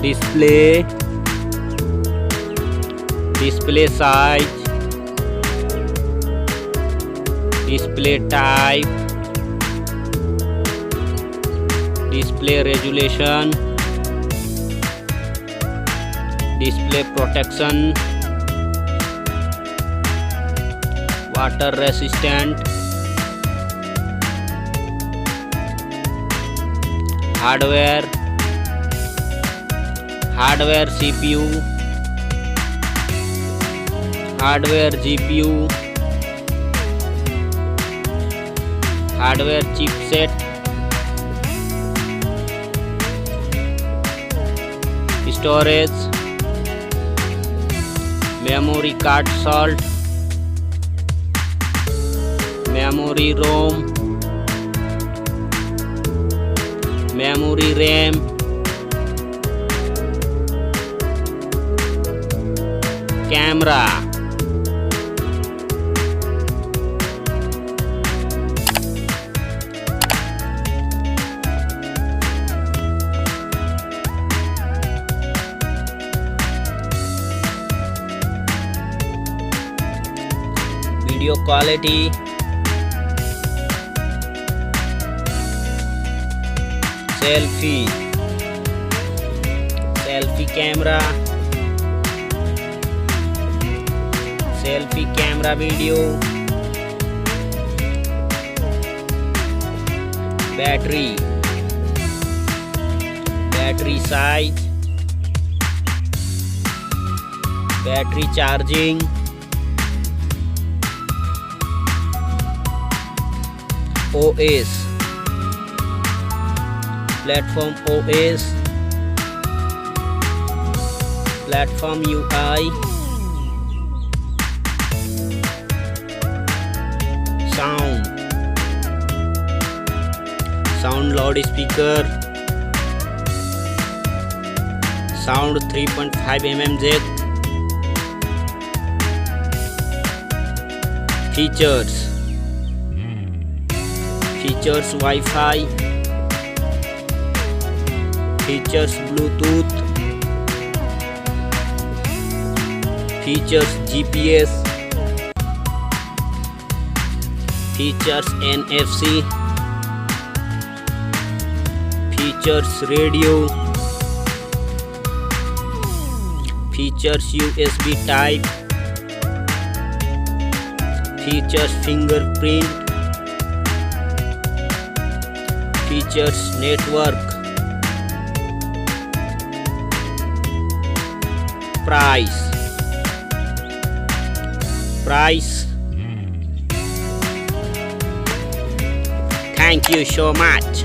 display, display size, display type, display resolution, display protection, water resistant, hardware CPU, hardware GPU, hardware chipset, storage, memory card slot, memory ROM, memory RAM, camera, video quality, selfie camera, selfie camera video, battery size, battery charging, OS, platform OS, platform UI, sound loudspeaker, sound 3.5 mm jack, features Wi-Fi, features Bluetooth, features GPS, features NFC, features radio, features USB type, features fingerprint, features network, price. Thank you so much.